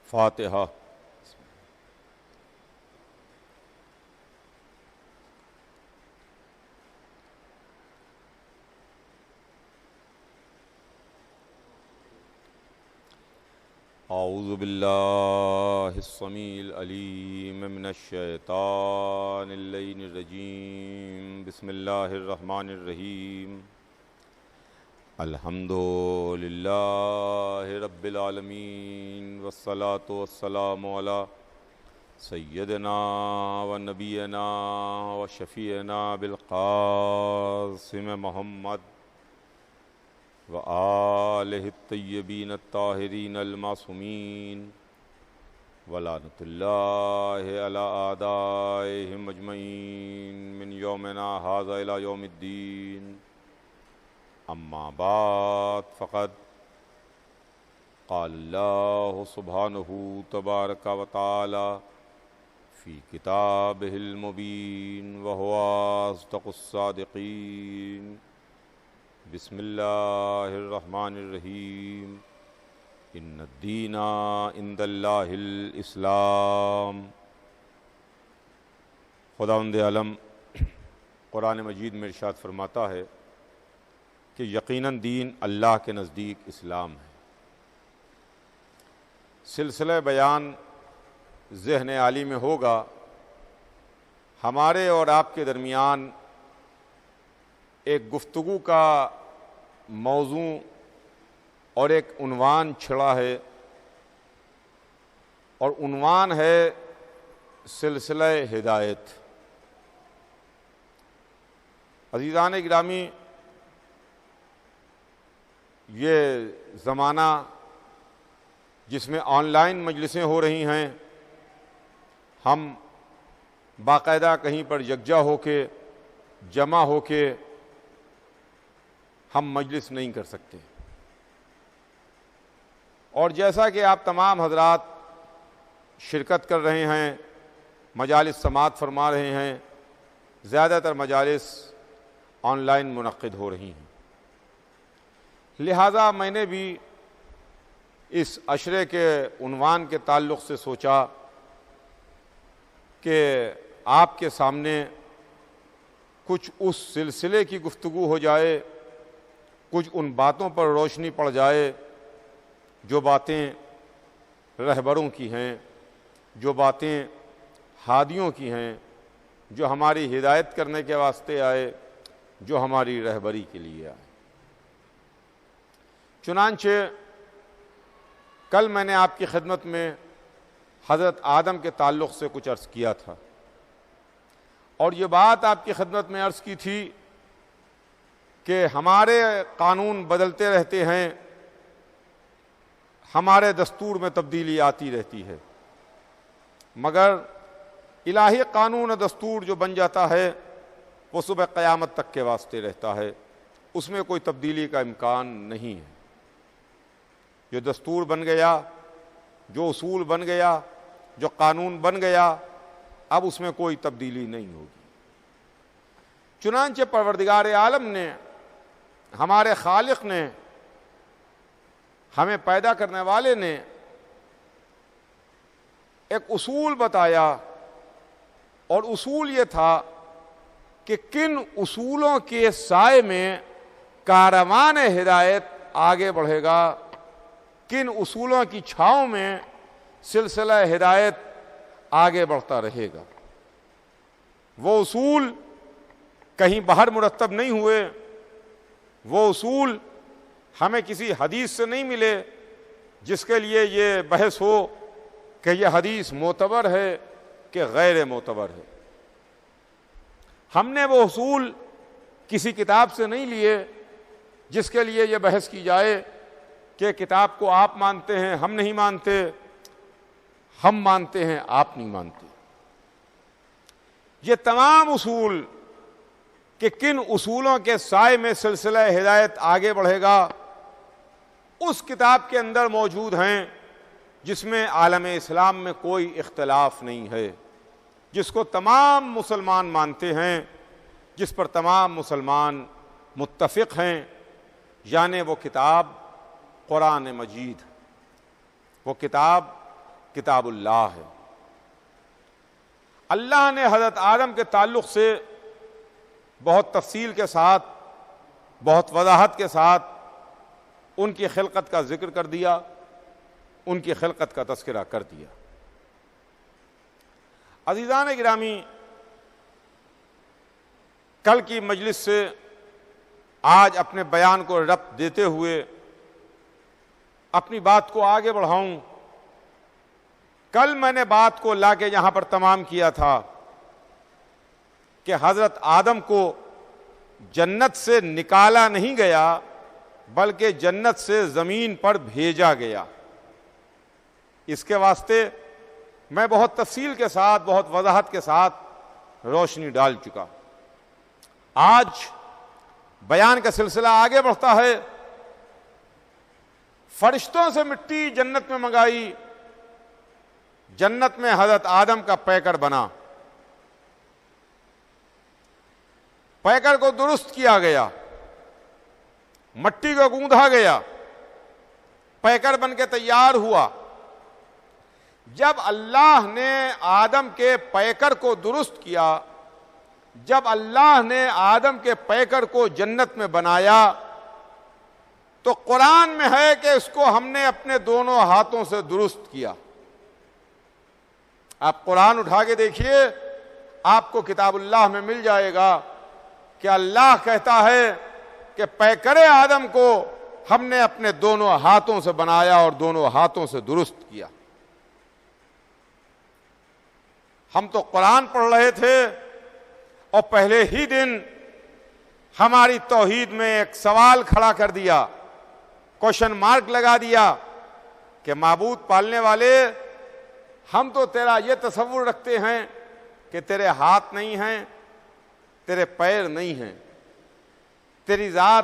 فاتحہ۔ اعوذ باللہ السمیع العلیم من الشیطان اللعین الرجیم، بسم اللہ الرحمن الرحیم۔ الحمد للہ رب العالمین، والصلاة والسلام علی سیدنا و نبینا و شفیعنا بالقاسم محمد وآلہ الطیبین الطاہرین المعصومین، ولعنۃ اللہ علی اعدائہم اجمعین من یومنا ھذا الی یوم الدین۔ اما بعد فقد قال اللہ سبحانہ تبارک و تعالی فی کتابہ المبین وہو اصدق الصادقین۔ بسم اللہ الرحمن الرحیم۔ ان الدین عند اللہ الاسلام۔ خداوند عالم قرآن مجید میں ارشاد فرماتا ہے کہ یقیناً دین اللہ کے نزدیک اسلام ہے۔ سلسلہ بیان ذہن عالی میں ہوگا، ہمارے اور آپ کے درمیان ایک گفتگو کا موضوع اور ایک عنوان چھڑا ہے، اور عنوان ہے سلسلہ ہدایت۔ عزیزان گرامی، یہ زمانہ جس میں آن لائن مجلسیں ہو رہی ہیں، ہم باقاعدہ کہیں پر یکجا ہو کے جمع ہو کے ہم مجلس نہیں کر سکتے، اور جیسا کہ آپ تمام حضرات شرکت کر رہے ہیں، مجالس سماعت فرما رہے ہیں، زیادہ تر مجالس آن لائن منعقد ہو رہی ہیں، لہذا میں نے بھی اس عشرے کے عنوان کے تعلق سے سوچا کہ آپ کے سامنے کچھ اس سلسلے کی گفتگو ہو جائے، کچھ ان باتوں پر روشنی پڑ جائے جو باتیں رہبروں کی ہیں، جو باتیں ہادیوں کی ہیں، جو ہماری ہدایت کرنے کے واسطے آئے، جو ہماری رہبری کے لیے آئے۔ چنانچہ کل میں نے آپ کی خدمت میں حضرت آدم کے تعلق سے کچھ عرض کیا تھا، اور یہ بات آپ کی خدمت میں عرض کی تھی کہ ہمارے قانون بدلتے رہتے ہیں، ہمارے دستور میں تبدیلی آتی رہتی ہے، مگر الہی قانون و دستور جو بن جاتا ہے وہ صبح قیامت تک کے واسطے رہتا ہے، اس میں کوئی تبدیلی کا امکان نہیں ہے۔ جو دستور بن گیا، جو اصول بن گیا، جو قانون بن گیا، اب اس میں کوئی تبدیلی نہیں ہوگی۔ چنانچہ پروردگار عالم نے، ہمارے خالق نے، ہمیں پیدا کرنے والے نے ایک اصول بتایا، اور اصول یہ تھا کہ کن اصولوں کے سائے میں کاروان ہدایت آگے بڑھے گا، کن اصولوں کی چھاؤں میں سلسلہ ہدایت آگے بڑھتا رہے گا۔ وہ اصول کہیں باہر مرتب نہیں ہوئے، وہ اصول ہمیں کسی حدیث سے نہیں ملے جس کے لیے یہ بحث ہو کہ یہ حدیث معتبر ہے کہ غیر معتبر ہے۔ ہم نے وہ اصول کسی کتاب سے نہیں لیے جس کے لیے یہ بحث کی جائے کہ کتاب کو آپ مانتے ہیں، ہم نہیں مانتے، ہم مانتے ہیں، آپ نہیں مانتے۔ یہ تمام اصول کہ کن اصولوں کے سائے میں سلسلہ ہدایت آگے بڑھے گا، اس کتاب کے اندر موجود ہیں جس میں عالم اسلام میں کوئی اختلاف نہیں ہے، جس کو تمام مسلمان مانتے ہیں، جس پر تمام مسلمان متفق ہیں، یعنی وہ کتاب قرآن مجید، وہ کتاب کتاب اللہ ہے۔ اللہ نے حضرت آدم کے تعلق سے بہت تفصیل کے ساتھ، بہت وضاحت کے ساتھ ان کی خلقت کا ذکر کر دیا، ان کی خلقت کا تذکرہ کر دیا۔ عزیزان گرامی، کل کی مجلس سے آج اپنے بیان کو ربط دیتے ہوئے اپنی بات کو آگے بڑھاؤں۔ کل میں نے بات کو لا کے یہاں پر تمام کیا تھا کہ حضرت آدم کو جنت سے نکالا نہیں گیا بلکہ جنت سے زمین پر بھیجا گیا۔ اس کے واسطے میں بہت تفصیل کے ساتھ، بہت وضاحت کے ساتھ روشنی ڈال چکا۔ آج بیان کا سلسلہ آگے بڑھتا ہے۔ فرشتوں سے مٹی جنت میں منگائی، جنت میں حضرت آدم کا پیکر بنا، پیکر کو درست کیا گیا، مٹی کو گوندھا گیا، پیکر بن کے تیار ہوا۔ جب اللہ نے آدم کے پیکر کو درست کیا، جب اللہ نے آدم کے پیکر کو جنت میں بنایا، تو قرآن میں ہے کہ اس کو ہم نے اپنے دونوں ہاتھوں سے درست کیا۔ آپ قرآن اٹھا کے دیکھیے، آپ کو کتاب اللہ میں مل جائے گا کہ اللہ کہتا ہے کہ پیکر آدم کو ہم نے اپنے دونوں ہاتھوں سے بنایا اور دونوں ہاتھوں سے درست کیا۔ ہم تو قرآن پڑھ رہے تھے اور پہلے ہی دن ہماری توحید میں ایک سوال کھڑا کر دیا، کوشچن مارک لگا دیا کہ معبود پالنے والے، ہم تو تیرا یہ تصور رکھتے ہیں کہ تیرے ہاتھ نہیں ہیں، تیرے پیر نہیں ہیں، تیری ذات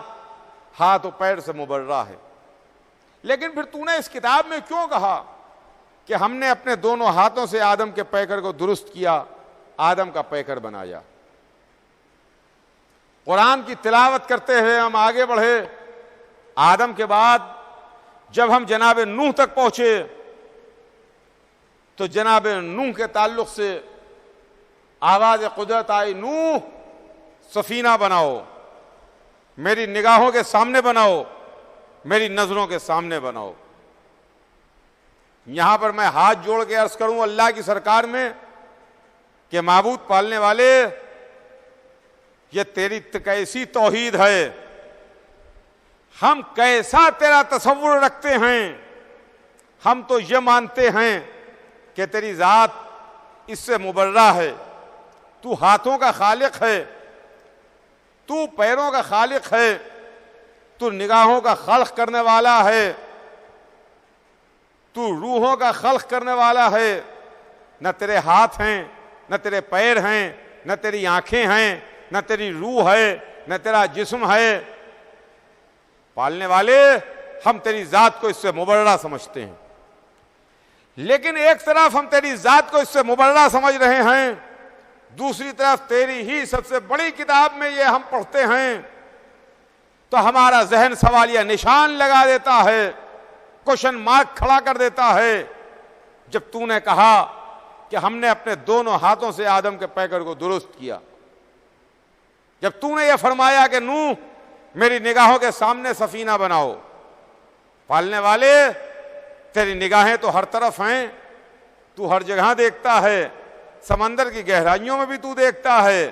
ہاتھ و پیر سے مبرہ ہے، لیکن پھر تو نے اس کتاب میں کیوں کہا کہ ہم نے اپنے دونوں ہاتھوں سے آدم کے پیکر کو درست کیا، آدم کا پیکر بنایا؟ قرآن کی تلاوت کرتے ہوئے ہم آگے بڑھے۔ آدم کے بعد جب ہم جناب نوح تک پہنچے تو جناب نوح کے تعلق سے آواز قدرت آئی، نوح سفینہ بناؤ، میری نگاہوں کے سامنے بناؤ، میری نظروں کے سامنے بناؤ۔ یہاں پر میں ہاتھ جوڑ کے عرض کروں اللہ کی سرکار میں کہ معبود پالنے والے، یہ تیری کیسی توحید ہے، ہم کیسا تیرا تصور رکھتے ہیں؟ ہم تو یہ مانتے ہیں کہ تیری ذات اس سے مبرہ ہے، تو ہاتھوں کا خالق ہے، تو پیروں کا خالق ہے، تو نگاہوں کا خلق کرنے والا ہے، تو روحوں کا خلق کرنے والا ہے۔ نہ تیرے ہاتھ ہیں، نہ تیرے پیر ہیں، نہ تیری آنکھیں ہیں، نہ تیری روح ہے، نہ تیرا جسم ہے۔ پالنے والے، ہم تیری ذات کو اس سے مبرہ سمجھتے ہیں، لیکن ایک طرف ہم تیری ذات کو اس سے مبرہ سمجھ رہے ہیں، دوسری طرف تیری ہی سب سے بڑی کتاب میں یہ ہم پڑھتے ہیں تو ہمارا ذہن سوالیہ نشان لگا دیتا ہے، کوشچن مارک کھڑا کر دیتا ہے۔ جب تو نے کہا کہ ہم نے اپنے دونوں ہاتھوں سے آدم کے پیکر کو درست کیا، جب تو نے یہ فرمایا کہ نوح میری نگاہوں کے سامنے سفینہ بناؤ، پالنے والے تیری نگاہیں تو ہر طرف ہیں، تو ہر جگہ دیکھتا ہے، سمندر کی گہرائیوں میں بھی تو دیکھتا ہے،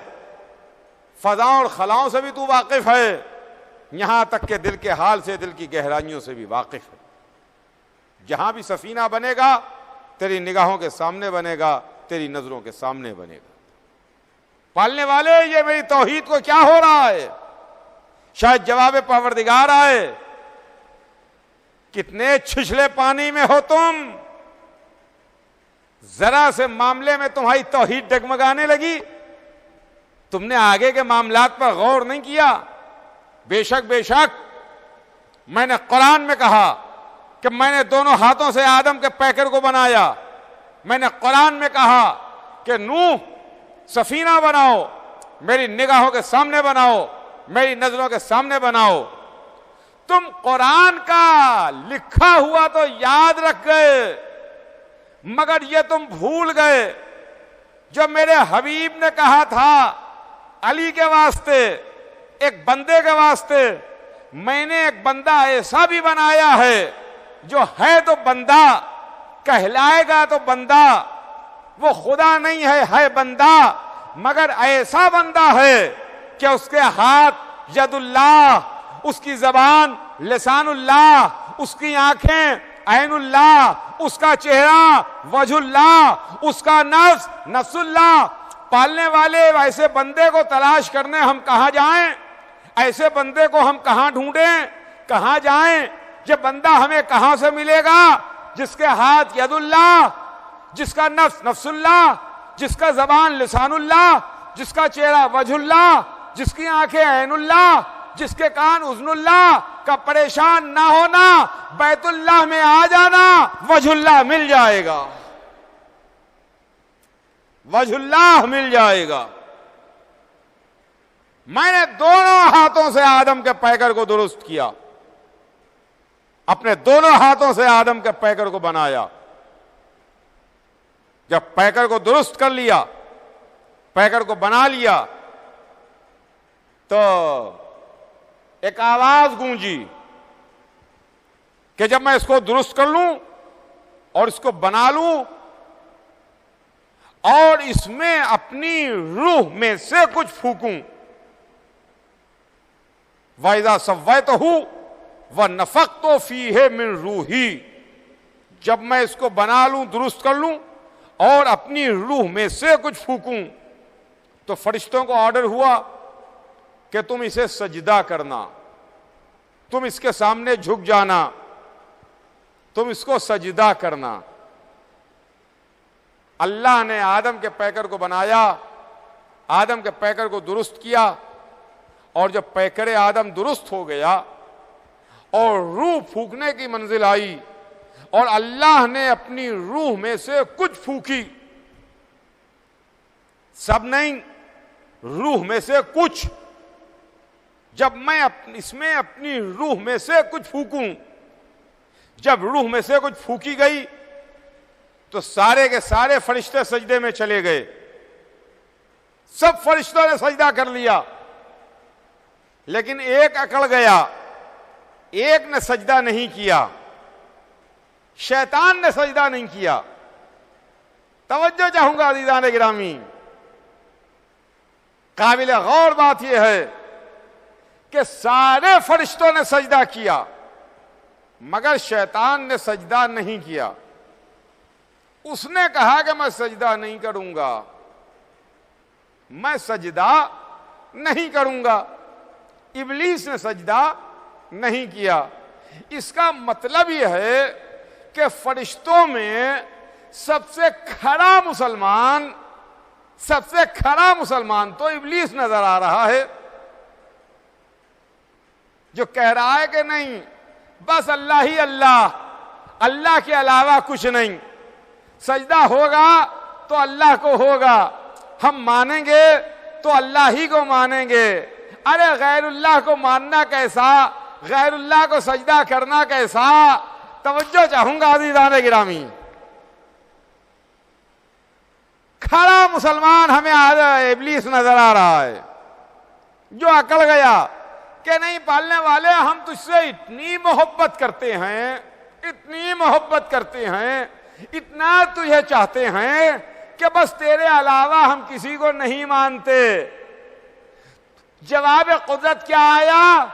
فضاؤں اور خلاؤں سے بھی تو واقف ہے، یہاں تک کہ دل کے حال سے، دل کی گہرائیوں سے بھی واقف ہے۔ جہاں بھی سفینہ بنے گا تیری نگاہوں کے سامنے بنے گا، تیری نظروں کے سامنے بنے گا۔ پالنے والے، یہ میری توحید کو کیا ہو رہا ہے؟ شاید جواب پروردگار آئے، کتنے چھچھلے پانی میں ہو تم، ذرا سے معاملے میں تمہاری توحید ڈگمگانے لگی، تم نے آگے کے معاملات پر غور نہیں کیا۔ بے شک میں نے قرآن میں کہا کہ میں نے دونوں ہاتھوں سے آدم کے پیکر کو بنایا، میں نے قرآن میں کہا کہ نوح سفینہ بناؤ، میری نگاہوں کے سامنے بناؤ، میری نظروں کے سامنے بناؤ۔ تم قرآن کا لکھا ہوا تو یاد رکھ گئے، مگر یہ تم بھول گئے جو میرے حبیب نے کہا تھا علی کے واسطے، ایک بندے کے واسطے، میں نے ایک بندہ ایسا بھی بنایا ہے جو ہے تو بندہ، کہلائے گا تو بندہ، وہ خدا نہیں ہے بندہ، مگر ایسا بندہ ہے کہ اس کے ہاتھ ید اللہ، اس کی زبان لسان اللہ، اس کی آنکھیں عین اللہ، اس کا چہرہ وجہ اللہ، اس کا نفس نفس اللہ۔ پالنے والے ایسے بندے کو تلاش کرنے ہم کہاں جائیں؟ ایسے بندے کو ہم کہاں ڈھونڈیں؟ کہاں جائیں؟ یہ بندہ ہمیں کہاں سے ملے گا؟ جس کے ہاتھ ید اللہ، جس کا نفس نفس اللہ، جس کا زبان لسان اللہ، جس کا چہرہ وجہ اللہ، جس کی آنکھیں عین اللہ، جس کے کان اذن اللہ کا پریشان نہ ہونا، بیت اللہ میں آ جانا، وجہ اللہ مل جائے گا، وجہ اللہ مل جائے گا۔ میں نے دونوں ہاتھوں سے آدم کے پیکر کو درست کیا، اپنے دونوں ہاتھوں سے آدم کے پیکر کو بنایا۔ جب پیکر کو درست کر لیا، پیکر کو بنا لیا، تو ایک آواز گونجی کہ جب میں اس کو درست کر لوں اور اس کو بنا لوں اور اس میں اپنی روح میں سے کچھ پھونکوں، وَإِذَا سَوَّيْتُهُ وَنَفَخْتُ فِيهِ مِن رُوحِي، جب میں اس کو بنا لوں، درست کر لوں اور اپنی روح میں سے کچھ پھونکوں، تو فرشتوں کو آرڈر ہوا کہ تم اسے سجدہ کرنا، تم اس کے سامنے جھک جانا، تم اس کو سجدہ کرنا۔ اللہ نے آدم کے پیکر کو بنایا، آدم کے پیکر کو درست کیا، اور جب پیکر آدم درست ہو گیا اور روح پھونکنے کی منزل آئی اور اللہ نے اپنی روح میں سے کچھ پھونکی، سب نہیں، روح میں سے کچھ، جب میں اس میں اپنی روح میں سے کچھ پھونکوں، جب روح میں سے کچھ پھونکی گئی تو سارے کے سارے فرشتے سجدے میں چلے گئے، سب فرشتوں نے سجدہ کر لیا، لیکن ایک اکڑ گیا، ایک نے سجدہ نہیں کیا، شیطان نے سجدہ نہیں کیا۔ توجہ چاہوں گا عزیزان گرامی، قابل غور بات یہ ہے کہ سارے فرشتوں نے سجدہ کیا مگر شیطان نے سجدہ نہیں کیا۔ اس نے کہا کہ میں سجدہ نہیں کروں گا، میں سجدہ نہیں کروں گا۔ ابلیس نے سجدہ نہیں کیا۔ اس کا مطلب یہ ہے کہ فرشتوں میں سب سے کھڑا مسلمان تو ابلیس نظر آ رہا ہے، جو کہہ رہا ہے کہ نہیں بس اللہ ہی اللہ، اللہ کے علاوہ کچھ نہیں، سجدہ ہوگا تو اللہ کو ہوگا، ہم مانیں گے تو اللہ ہی کو مانیں گے۔ ارے غیر اللہ کو ماننا کیسا، غیر اللہ کو سجدہ کرنا کیسا؟ توجہ چاہوں گا عزیزان گرامی، کھڑا مسلمان ہمیں ابلیس نظر آ رہا ہے، جو اکڑ گیا کہ نہیں پالنے والے، ہم تجھ سے اتنی محبت کرتے ہیں، اتنی محبت کرتے ہیں، اتنا تجھے چاہتے ہیں کہ بس تیرے علاوہ ہم کسی کو نہیں مانتے۔ جواب قدرت کیا آیا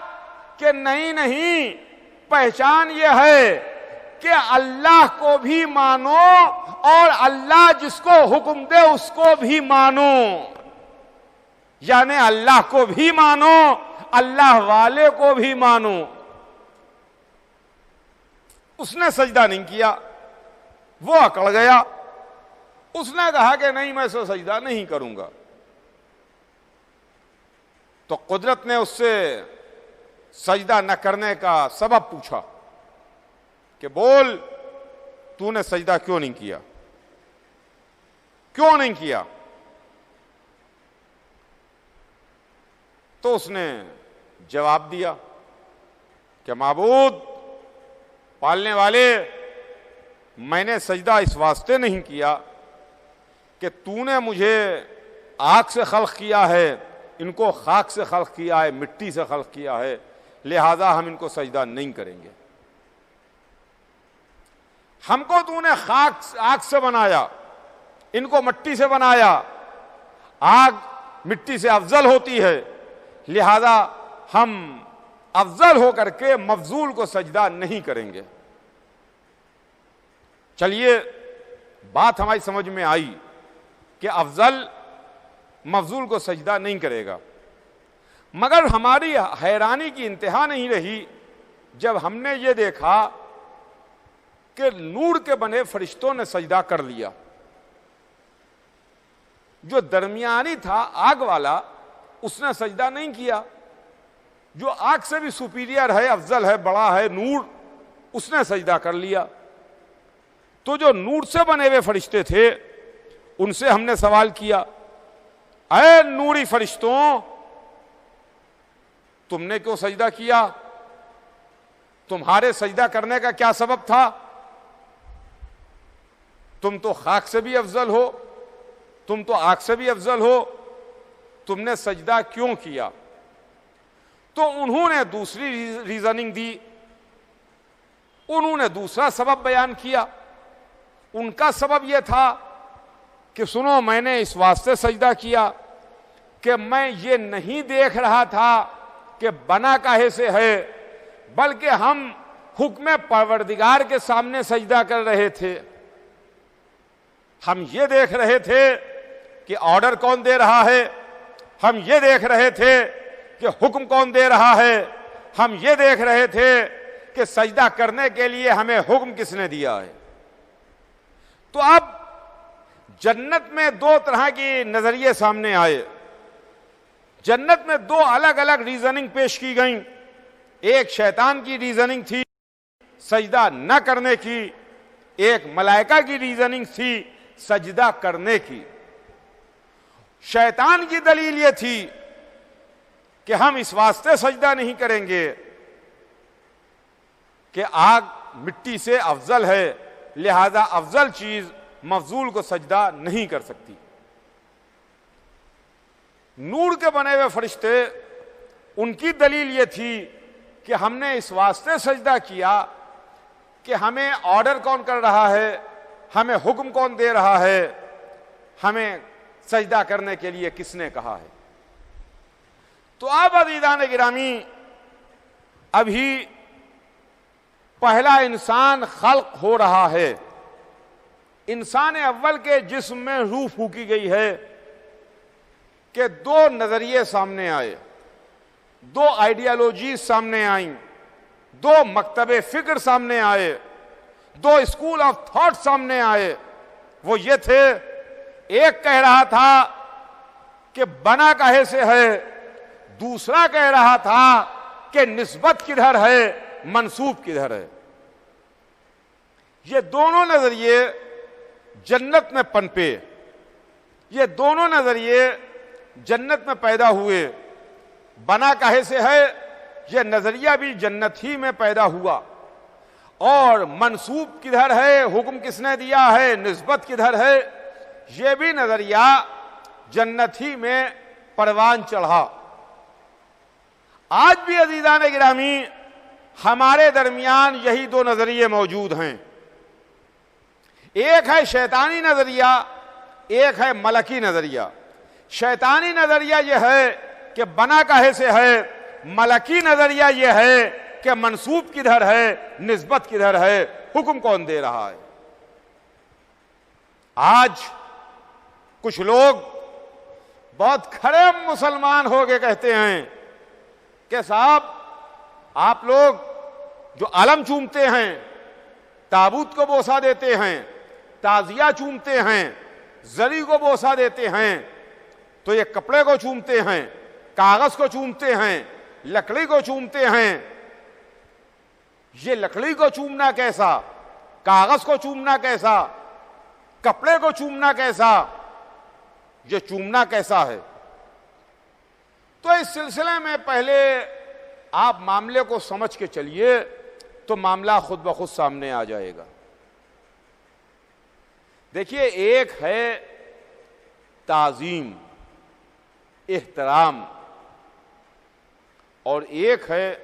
کہ نہیں، پہچان یہ ہے کہ اللہ کو بھی مانو اور اللہ جس کو حکم دے اس کو بھی مانو، یعنی اللہ کو بھی مانو، اللہ والے کو بھی مانو۔ اس نے سجدہ نہیں کیا، وہ اکڑ گیا، اس نے کہا کہ نہیں میں اسے سجدہ نہیں کروں گا۔ تو قدرت نے اس سے سجدہ نہ کرنے کا سبب پوچھا کہ بول تو نے سجدہ کیوں نہیں کیا، کیوں نہیں کیا؟ تو اس نے جواب دیا کہ معبود، پالنے والے، میں نے سجدہ اس واسطے نہیں کیا کہ تو نے مجھے آگ سے خلق کیا ہے، ان کو خاک سے خلق کیا ہے، مٹی سے خلق کیا ہے، لہذا ہم ان کو سجدہ نہیں کریں گے۔ ہم کو تو نے آگ سے بنایا، ان کو مٹی سے بنایا، آگ مٹی سے افضل ہوتی ہے، لہذا ہم افضل ہو کر کے مفضول کو سجدہ نہیں کریں گے۔ چلیے بات ہماری سمجھ میں آئی کہ افضل مفضول کو سجدہ نہیں کرے گا، مگر ہماری حیرانی کی انتہا نہیں رہی جب ہم نے یہ دیکھا کہ نور کے بنے فرشتوں نے سجدہ کر لیا۔ جو درمیانی تھا آگ والا اس نے سجدہ نہیں کیا، جو آگ سے بھی سپیریئر ہے، افضل ہے، بڑا ہے، نور، اس نے سجدہ کر لیا۔ تو جو نور سے بنے ہوئے فرشتے تھے ان سے ہم نے سوال کیا، اے نوری فرشتوں تم نے کیوں سجدہ کیا؟ تمہارے سجدہ کرنے کا کیا سبب تھا؟ تم تو خاک سے بھی افضل ہو، تم تو آگ سے بھی افضل ہو، تم نے سجدہ کیوں کیا؟ تو انہوں نے دوسری ریزننگ دی، انہوں نے دوسرا سبب بیان کیا۔ ان کا سبب یہ تھا کہ سنو، میں نے اس واسطے سجدہ کیا کہ میں یہ نہیں دیکھ رہا تھا کہ بنا کاہے سے ہے، بلکہ ہم حکم پروردگار کے سامنے سجدہ کر رہے تھے۔ ہم یہ دیکھ رہے تھے کہ آرڈر کون دے رہا ہے، ہم یہ دیکھ رہے تھے کہ حکم کون دے رہا ہے، ہم یہ دیکھ رہے تھے کہ سجدہ کرنے کے لیے ہمیں حکم کس نے دیا ہے۔ تو اب جنت میں دو طرح کی نظریے سامنے آئے، جنت میں دو الگ الگ ریزننگ پیش کی گئیں۔ ایک شیطان کی ریزننگ تھی سجدہ نہ کرنے کی، ایک ملائکہ کی ریزننگ تھی سجدہ کرنے کی۔ شیطان کی دلیل یہ تھی کہ ہم اس واسطے سجدہ نہیں کریں گے کہ آگ مٹی سے افضل ہے، لہذا افضل چیز مفضول کو سجدہ نہیں کر سکتی۔ نور کے بنے ہوئے فرشتے، ان کی دلیل یہ تھی کہ ہم نے اس واسطے سجدہ کیا کہ ہمیں آرڈر کون کر رہا ہے، ہمیں حکم کون دے رہا ہے، ہمیں سجدہ کرنے کے لیے کس نے کہا ہے۔ تو اب عزیزان گرامی، ابھی پہلا انسان خلق ہو رہا ہے، انسان اول کے جسم میں روح پھونکی گئی ہے کہ دو نظریے سامنے آئے، دو آئیڈیالوجیز سامنے آئیں، دو مکتب فکر سامنے آئے، دو اسکول آف تھاٹ سامنے آئے۔ وہ یہ تھے، ایک کہہ رہا تھا کہ بنا کاہے سے ہے، دوسرا کہہ رہا تھا کہ نسبت کدھر ہے، منسوب کدھر ہے۔ یہ دونوں نظریے جنت میں پنپے، یہ دونوں نظریے جنت میں پیدا ہوئے۔ بنا کاہے سے ہے یہ نظریہ بھی جنت ہی میں پیدا ہوا، اور منسوب کدھر ہے، حکم کس نے دیا ہے، نسبت کدھر ہے، یہ بھی نظریہ جنت ہی میں پروان چڑھا۔ آج بھی عزیزان گرامی ہمارے درمیان یہی دو نظریے موجود ہیں، ایک ہے شیطانی نظریہ، ایک ہے ملکی نظریہ۔ شیطانی نظریہ یہ ہے کہ بنا کاہے سے ہے، ملکی نظریہ یہ ہے کہ منسوب کدھر ہے، نسبت کدھر ہے، حکم کون دے رہا ہے۔ آج کچھ لوگ بہت کھڑے مسلمان ہو کے کہتے ہیں کہ صاحب آپ لوگ جو علم چومتے ہیں، تابوت کو بوسہ دیتے ہیں، تعزیہ چومتے ہیں، زری کو بوسہ دیتے ہیں، تو یہ کپڑے کو چومتے ہیں، کاغذ کو چومتے ہیں، لکڑی کو چومتے ہیں۔ یہ لکڑی کو چومنا کیسا، کاغذ کو چومنا کیسا، کپڑے کو چومنا کیسا، یہ چومنا کیسا ہے؟ تو اس سلسلے میں پہلے آپ معاملے کو سمجھ کے چلیے تو معاملہ خود بخود سامنے آ جائے گا۔ دیکھیے، ایک ہے تعظیم، احترام، اور ایک ہے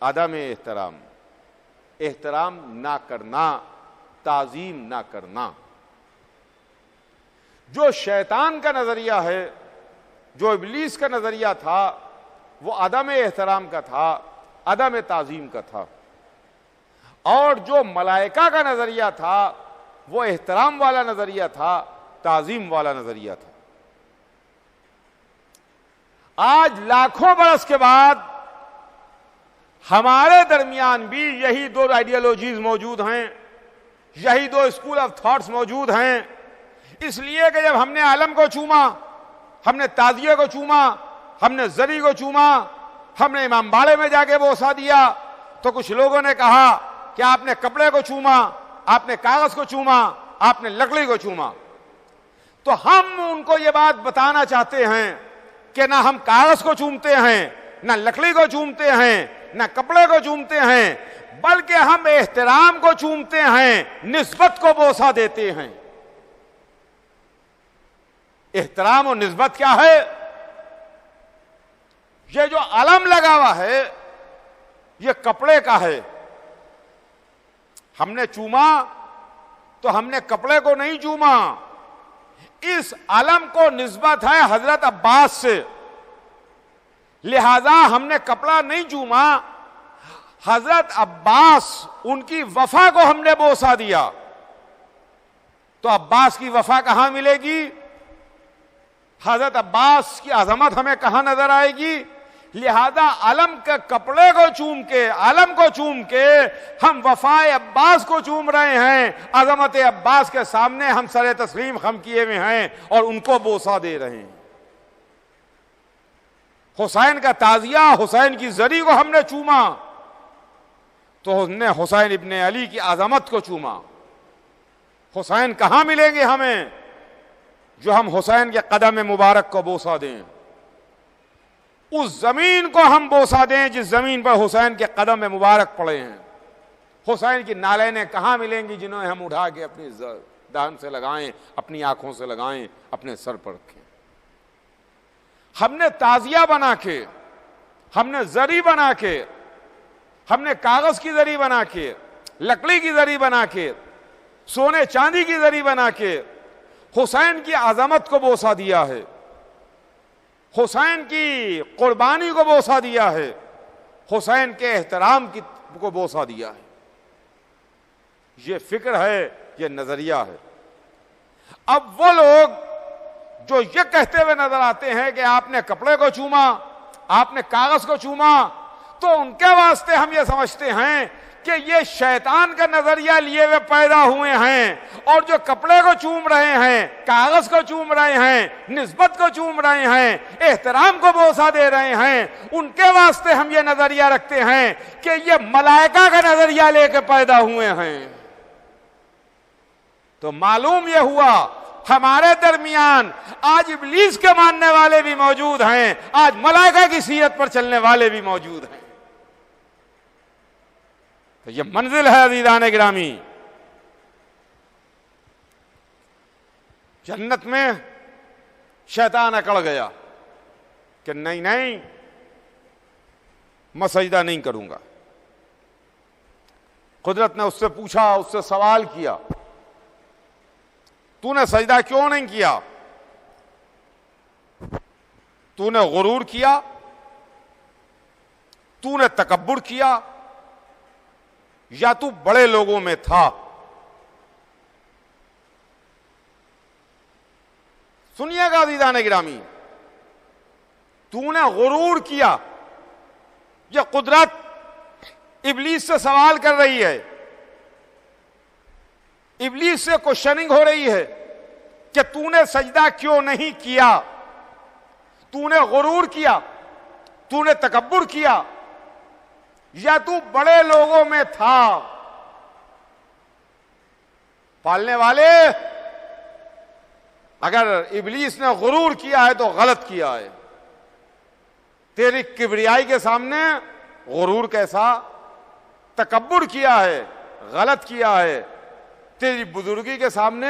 عدم احترام، احترام نہ کرنا، تعظیم نہ کرنا۔ جو شیطان کا نظریہ ہے، جو ابلیس کا نظریہ تھا، وہ عدم احترام کا تھا، عدم تعظیم کا تھا، اور جو ملائکہ کا نظریہ تھا وہ احترام والا نظریہ تھا، تعظیم والا نظریہ تھا۔ آج لاکھوں برس کے بعد ہمارے درمیان بھی یہی دو آئیڈیالوجیز موجود ہیں، یہی دو اسکول آف تھاٹس موجود ہیں، اس لیے کہ جب ہم نے عالم کو چوما، ہم نے تعزیے کو چوما، ہم نے زری کو چوما، ہم نے امام باڑے میں جا کے بوسہ دیا، تو کچھ لوگوں نے کہا کہ آپ نے کپڑے کو چوما، آپ نے کاغذ کو چوما، آپ نے لکڑی کو چوما۔ تو ہم ان کو یہ بات بتانا چاہتے ہیں کہ نہ ہم کاغذ کو چومتے ہیں، نہ لکڑی کو چومتے ہیں، نہ کپڑے کو چومتے ہیں، بلکہ ہم احترام کو چومتے ہیں، نسبت کو بوسہ دیتے ہیں۔ احترام اور نسبت کیا ہے؟ یہ جو علم لگا ہوا ہے یہ کپڑے کا ہے۔ ہم نے چوما تو ہم نے کپڑے کو نہیں چوما، اس علم کو نسبت ہے حضرت عباس سے، لہذا ہم نے کپڑا نہیں چوما، حضرت عباس ان کی وفا کو ہم نے بوسہ دیا۔ تو عباس کی وفا کہاں ملے گی؟ حضرت عباس کی عظمت ہمیں کہاں نظر آئے گی؟ لہذا علم کے کپڑے کو چوم کے، علم کو چوم کے ہم وفائے عباس کو چوم رہے ہیں، عظمت عباس کے سامنے ہم سر تسلیم خم کیے ہوئے ہیں اور ان کو بوسہ دے رہے ہیں۔ حسین کا تعزیہ، حسین کی زری کو ہم نے چوما تو ہم نے حسین ابن علی کی عظمت کو چوما۔ حسین کہاں ملیں گے ہمیں جو ہم حسین کے قدم مبارک کو بوسہ دیں؟ اس زمین کو ہم بوسہ دیں جس زمین پر حسین کے قدم مبارک پڑے ہیں۔ حسین کی نالینیں کہاں ملیں گی جنہیں ہم اٹھا کے اپنی دہن سے لگائیں، اپنی آنکھوں سے لگائیں، اپنے سر پر رکھیں؟ ہم نے تعزیہ بنا کے، ہم نے زری بنا کے، ہم نے کاغذ کی زری بنا کے، لکڑی کی زری بنا کے، سونے چاندی کی زری بنا کے حسین کی عظمت کو بوسہ دیا ہے، حسین کی قربانی کو بوسہ دیا ہے، حسین کے احترام کو بوسہ دیا ہے۔ یہ فکر ہے، یہ نظریہ ہے۔ اب وہ لوگ جو یہ کہتے ہوئے نظر آتے ہیں کہ آپ نے کپڑے کو چوما، آپ نے کاغذ کو چوما، تو ان کے واسطے ہم یہ سمجھتے ہیں کہ یہ شیطان کا نظریہ لیے ہوئے پیدا ہوئے ہیں، اور جو کپڑے کو چوم رہے ہیں، کاغذ کو چوم رہے ہیں، نسبت کو چوم رہے ہیں، احترام کو بوسہ دے رہے ہیں، ان کے واسطے ہم یہ نظریہ رکھتے ہیں کہ یہ ملائکہ کا نظریہ لے کے پیدا ہوئے ہیں۔ تو معلوم یہ ہوا ہمارے درمیان آج ابلیس کے ماننے والے بھی موجود ہیں، آج ملائکہ کی سیرت پر چلنے والے بھی موجود ہیں۔ تو یہ منزل ہے عزیزان گرامی۔ جنت میں شیطان اکڑ گیا کہ نہیں میں سجدہ نہیں کروں گا۔ قدرت نے اس سے پوچھا، اس سے سوال کیا، تو نے سجدہ کیوں نہیں کیا؟ تو نے غرور کیا؟ تو نے تکبر کیا؟ یا تو بڑے لوگوں میں تھا؟ سنیے گا عزیزان گرامی، تو نے غرور کیا، یہ قدرت ابلیس سے سوال کر رہی ہے، ابلیس سے کوشچننگ ہو رہی ہے کہ تو نے سجدہ کیوں نہیں کیا؟ تو نے غرور کیا، تو نے تکبر کیا، یا تو بڑے لوگوں میں تھا؟ پالنے والے، اگر ابلیس نے غرور کیا ہے تو غلط کیا ہے۔ تیری کبریائی کے سامنے غرور کیسا؟ تکبر کیا ہے، غلط کیا ہے۔ تیری بزرگی کے سامنے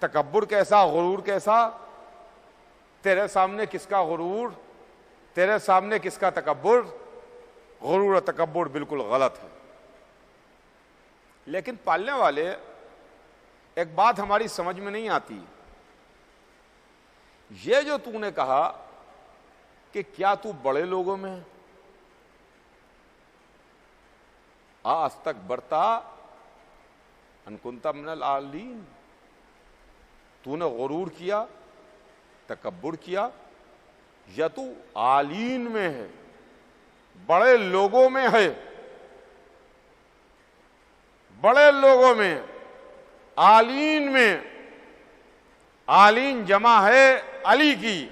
تکبر کیسا، غرور کیسا؟ تیرے سامنے کس کا غرور، تیرے سامنے کس کا تکبر؟ غرور اور تکبر بالکل غلط ہے۔ لیکن پالنے والے، ایک بات ہماری سمجھ میں نہیں آتی، یہ جو تو نے کہا کہ کیا تو بڑے لوگوں میں استکبرتا ان کنت من العالین، تو نے غرور کیا، تکبر کیا، یا تو عالین میں ہے، بڑے لوگوں میں ہے؟ بڑے لوگوں میں، عالین میں، عالین جمع ہے علی کی،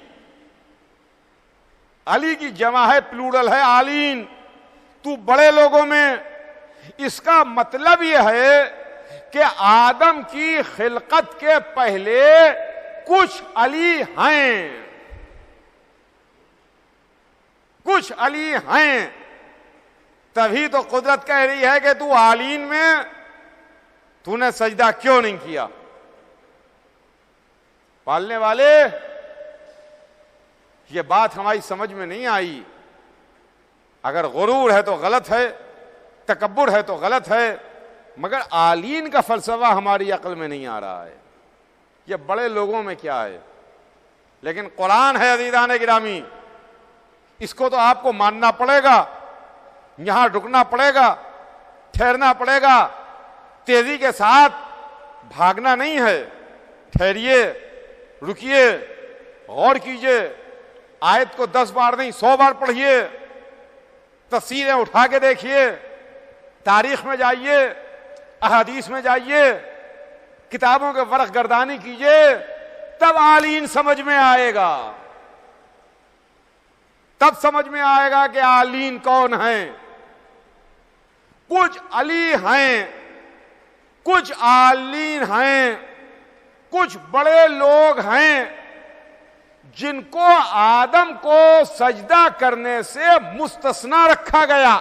علی کی جمع ہے، پلورل ہے عالین، تو بڑے لوگوں میں۔ اس کا مطلب یہ ہے کہ آدم کی خلقت کے پہلے کچھ علی ہیں، کچھ علی ہیں، تبھی تو قدرت کہہ رہی ہے کہ تو عالین میں، تو نے سجدہ کیوں نہیں کیا؟ پالنے والے، یہ بات ہماری سمجھ میں نہیں آئی۔ اگر غرور ہے تو غلط ہے، تکبر ہے تو غلط ہے، مگر عالین کا فلسفہ ہماری عقل میں نہیں آ رہا ہے۔ یہ بڑے لوگوں میں کیا ہے؟ لیکن قرآن ہے عزیزان گرامی، اس کو تو آپ کو ماننا پڑے گا، یہاں رکنا پڑے گا، ٹھہرنا پڑے گا، تیزی کے ساتھ بھاگنا نہیں ہے۔ ٹھہریے، رکیے، غور کیجئے، آیت کو 10 بار نہیں 100 بار پڑھیے، تفسیریں اٹھا کے دیکھیے، تاریخ میں جائیے، احادیث میں جائیے، کتابوں کے ورق گردانی کیجئے، تب عالین سمجھ میں آئے گا، تب سمجھ میں آئے گا کہ عالین کون ہیں۔ کچھ علی ہیں، کچھ عالین ہیں، کچھ بڑے لوگ ہیں جن کو آدم کو سجدہ کرنے سے مستثنا رکھا گیا،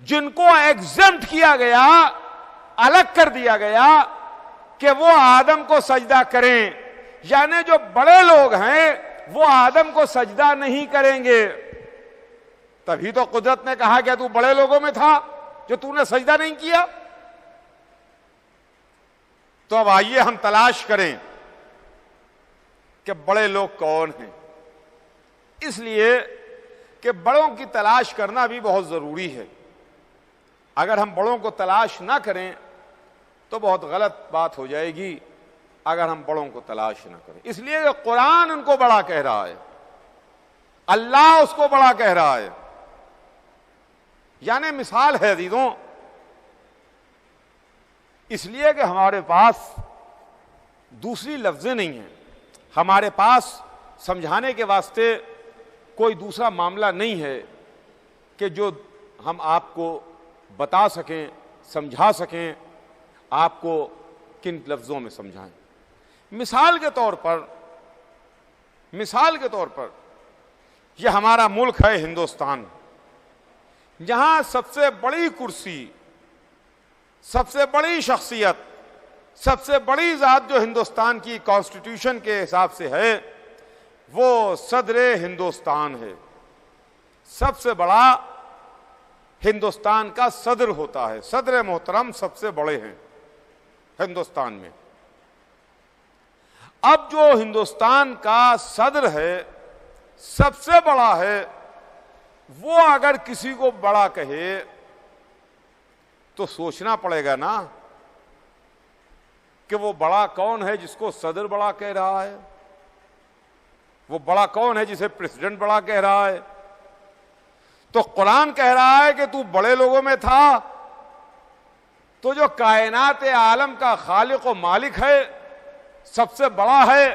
جن کو ایگزمپٹ کیا گیا، الگ کر دیا گیا کہ وہ آدم کو سجدہ کریں، یعنی جو بڑے لوگ ہیں وہ آدم کو سجدہ نہیں کریں گے۔ تبھی تو قدرت نے کہا کہ تو بڑے لوگوں میں تھا جو تو نے سجدہ نہیں کیا۔ تو اب آئیے ہم تلاش کریں کہ بڑے لوگ کون ہیں، اس لیے کہ بڑوں کی تلاش کرنا بھی بہت ضروری ہے۔ اگر ہم بڑوں کو تلاش نہ کریں تو بہت غلط بات ہو جائے گی، اگر ہم بڑوں کو تلاش نہ کریں۔ اس لیے کہ قرآن ان کو بڑا کہہ رہا ہے، اللہ اس کو بڑا کہہ رہا ہے۔ یعنی مثال ہے عزیزوں، اس لیے کہ ہمارے پاس دوسری لفظیں نہیں ہیں، ہمارے پاس سمجھانے کے واسطے کوئی دوسرا معاملہ نہیں ہے کہ جو ہم آپ کو بتا سکیں، سمجھا سکیں، آپ کو کن لفظوں میں سمجھائیں۔ مثال کے طور پر یہ ہمارا ملک ہے ہندوستان، جہاں سب سے بڑی کرسی، سب سے بڑی شخصیت، سب سے بڑی ذات جو ہندوستان کی کانسٹیٹیوشن کے حساب سے ہے وہ صدر ہندوستان ہے۔ سب سے بڑا ہندوستان کا صدر ہوتا ہے، صدر محترم سب سے بڑے ہیں ہندوستان میں۔ اب جو ہندوستان کا صدر ہے، سب سے بڑا ہے، وہ اگر کسی کو بڑا کہے تو سوچنا پڑے گا نا کہ وہ بڑا کون ہے جس کو صدر بڑا کہہ رہا ہے، وہ بڑا کون ہے جسے پریزیڈنٹ بڑا کہہ رہا ہے۔ تو قرآن کہہ رہا ہے کہ تو بڑے لوگوں میں تھا، تو جو کائنات عالم کا خالق و مالک ہے، سب سے بڑا ہے،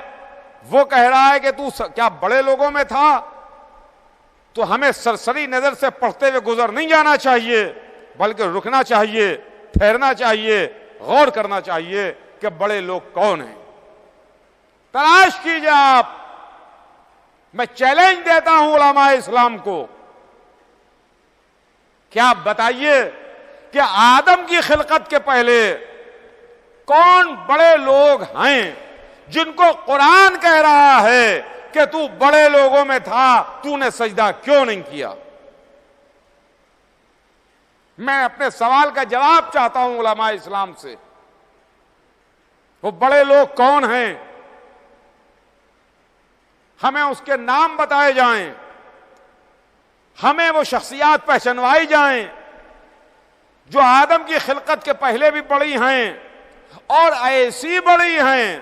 وہ کہہ رہا ہے کہ تو کیا بڑے لوگوں میں تھا؟ تو ہمیں سرسری نظر سے پڑھتے ہوئے گزر نہیں جانا چاہیے، بلکہ رکنا چاہیے، ٹھہرنا چاہیے، غور کرنا چاہیے کہ بڑے لوگ کون ہیں۔ تلاش کیجئے آپ، میں چیلنج دیتا ہوں علماء اسلام کو کہ آپ بتائیے کہ آدم کی خلقت کے پہلے کون بڑے لوگ ہیں جن کو قرآن کہہ رہا ہے کہ تو بڑے لوگوں میں تھا، تو نے سجدہ کیوں نہیں کیا؟ میں اپنے سوال کا جواب چاہتا ہوں علماء اسلام سے، وہ بڑے لوگ کون ہیں؟ ہمیں اس کے نام بتائے جائیں، ہمیں وہ شخصیات پہچانوائی جائیں جو آدم کی خلقت کے پہلے بھی بڑی ہیں اور ایسی بڑی ہیں،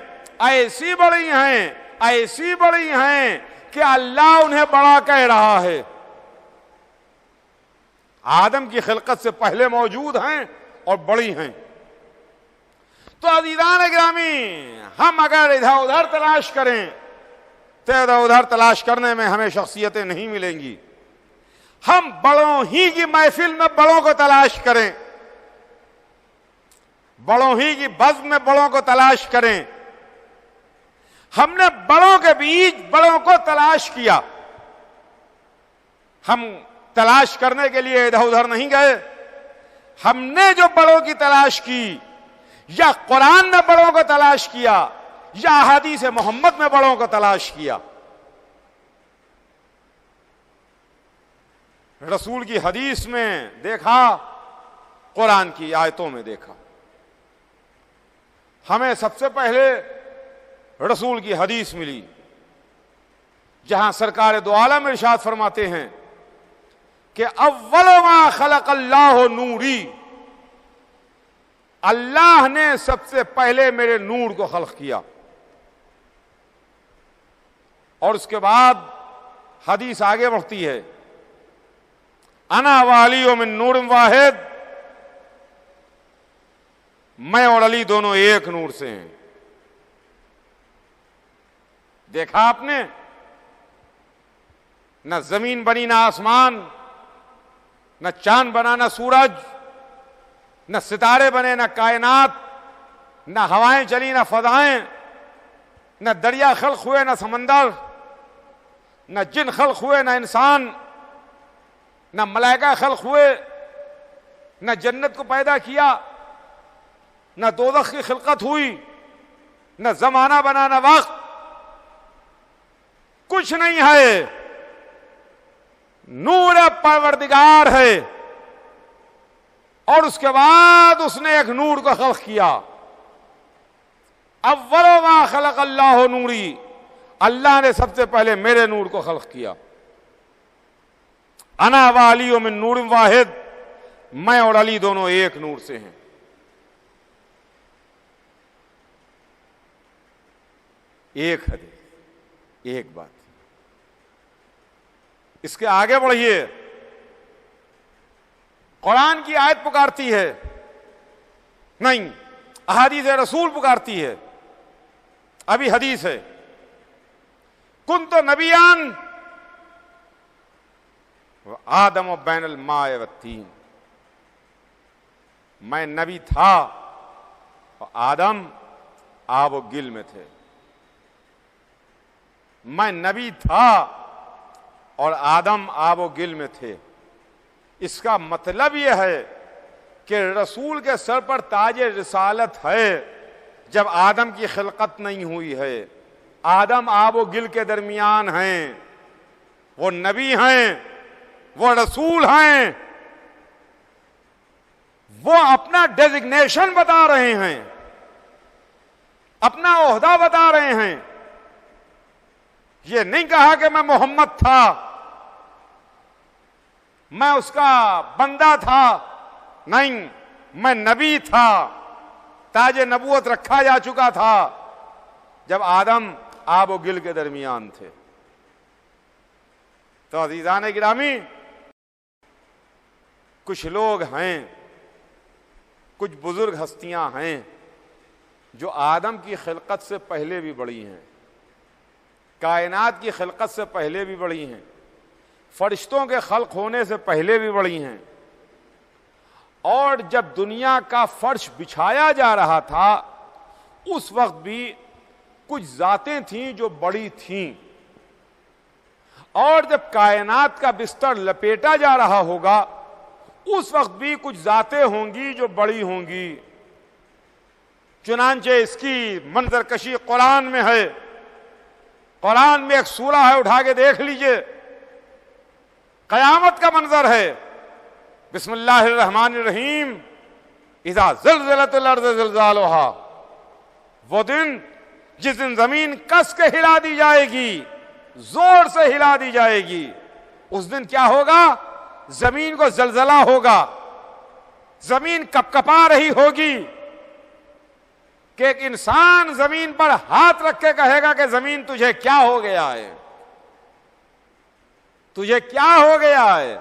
ایسی بڑی ہیں، ایسی بڑی ہیں کہ اللہ انہیں بڑا کہہ رہا ہے۔ آدم کی خلقت سے پہلے موجود ہیں اور بڑی ہیں۔ تو عزیزان گرامی، ہم اگر ادھر ادھر تلاش کریں تو ادھر ادھر تلاش کرنے میں ہمیں شخصیتیں نہیں ملیں گی۔ ہم بڑوں ہی کی محفل میں بڑوں کو تلاش کریں، بڑوں ہی کی بزم میں بڑوں کو تلاش کریں۔ ہم نے بڑوں کے بیچ بڑوں کو تلاش کیا، ہم تلاش کرنے کے لیے ادھر ادھر نہیں گئے۔ ہم نے جو بڑوں کی تلاش کی، یا قرآن نے بڑوں کو تلاش کیا، یا احادیث محمد میں بڑوں کو تلاش کیا۔ رسول کی حدیث میں دیکھا، قرآن کی آیتوں میں دیکھا۔ ہمیں سب سے پہلے رسول کی حدیث ملی، جہاں سرکار دو عالم ارشاد فرماتے ہیں کہ اول ما خلق اللہ نوری، اللہ نے سب سے پہلے میرے نور کو خلق کیا۔ اور اس کے بعد حدیث آگے بڑھتی ہے، انا والی من نور واحد، میں اور علی دونوں ایک نور سے ہیں۔ دیکھا آپ نے، نہ زمین بنی نہ آسمان، نہ چاند بنا نہ سورج، نہ ستارے بنے نہ کائنات، نہ ہوائیں چلی نہ فضائیں، نہ دریا خلق ہوئے نہ سمندر، نہ جن خلق ہوئے نہ انسان، نہ ملائکہ خلق ہوئے، نہ جنت کو پیدا کیا، نہ دوزخ کی خلقت ہوئی، نہ زمانہ بنا نہ وقت، کچھ نہیں ہے، نور پروردگار ہے۔ اور اس کے بعد اس نے ایک نور کو خلق کیا، اول ما خلق اللہ نوری، اللہ نے سب سے پہلے میرے نور کو خلق کیا۔ انا والی من نور واحد، میں اور علی دونوں ایک نور سے ہیں۔ ایک حدیث، ایک بات۔ اس کے آگے بڑھیے، قرآن کی آیت پکارتی ہے نہیں، احادیث رسول پکارتی ہے۔ ابھی حدیث ہے، کنت نبیان آدم و بین الماء والتین، میں نبی تھا اور آدم آب و گل میں تھے۔ میں نبی تھا اور آدم آب و گل میں تھے۔ اس کا مطلب یہ ہے کہ رسول کے سر پر تاج رسالت ہے جب آدم کی خلقت نہیں ہوئی ہے۔ آدم آب و گل کے درمیان ہیں، وہ نبی ہیں، وہ رسول ہیں، وہ اپنا ڈیزگنیشن بتا رہے ہیں، اپنا عہدہ بتا رہے ہیں۔ یہ نہیں کہا کہ میں محمد تھا، میں اس کا بندہ تھا، نہیں، میں نبی تھا، تاج نبوت رکھا جا چکا تھا جب آدم آب و گل کے درمیان تھے۔ تو عزیزان گرامی، کچھ لوگ ہیں، کچھ بزرگ ہستیاں ہیں جو آدم کی خلقت سے پہلے بھی بڑی ہیں، کائنات کی خلقت سے پہلے بھی بڑی ہیں، فرشتوں کے خلق ہونے سے پہلے بھی بڑی ہیں۔ اور جب دنیا کا فرش بچھایا جا رہا تھا اس وقت بھی کچھ ذاتیں تھیں جو بڑی تھیں، اور جب کائنات کا بستر لپیٹا جا رہا ہوگا اس وقت بھی کچھ ذاتیں ہوں گی جو بڑی ہوں گی. چنانچہ اس کی منظر کشی قرآن میں ہے. قرآن میں ایک سورہ ہے, اٹھا کے دیکھ لیجئے, قیامت کا منظر ہے. بسم اللہ الرحمن الرحیم. اذا زلزلت الارض زلزالها, وہ دن جس دن زمین کس کے ہلا دی جائے گی, زور سے ہلا دی جائے گی. اس دن کیا ہوگا؟ زمین کو زلزلہ ہوگا, زمین کپکپا رہی ہوگی کہ ایک انسان زمین پر ہاتھ رکھ کے کہے گا کہ زمین تجھے کیا ہو گیا ہے, تجھے کیا ہو گیا ہے.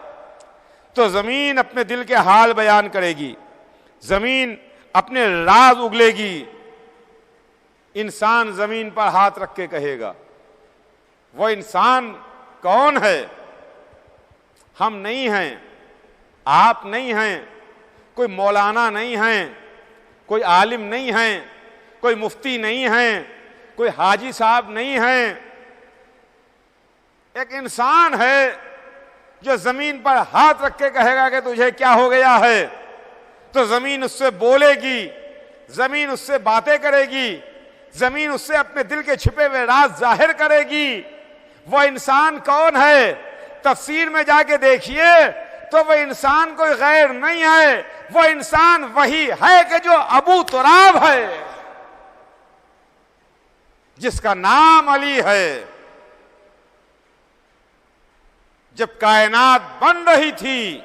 تو زمین اپنے دل کے حال بیان کرے گی, زمین اپنے راز اگلے گی. انسان زمین پر ہاتھ رکھ کے کہے گا. وہ انسان کون ہے؟ ہم نہیں ہیں, آپ نہیں ہیں, کوئی مولانا نہیں ہیں, کوئی عالم نہیں ہیں, کوئی مفتی نہیں ہیں, کوئی حاجی صاحب نہیں ہیں. ایک انسان ہے جو زمین پر ہاتھ رکھ کے کہے گا کہ تجھے کیا ہو گیا ہے. تو زمین اس سے بولے گی, زمین اس سے باتیں کرے گی, زمین اس سے اپنے دل کے چھپے ہوئے راز ظاہر کرے گی. وہ انسان کون ہے؟ تفسیر میں جا کے دیکھیے تو وہ انسان کوئی غیر نہیں ہے, وہ انسان وہی ہے کہ جو ابو تراب ہے, جس کا نام علی ہے. جب کائنات بن رہی تھی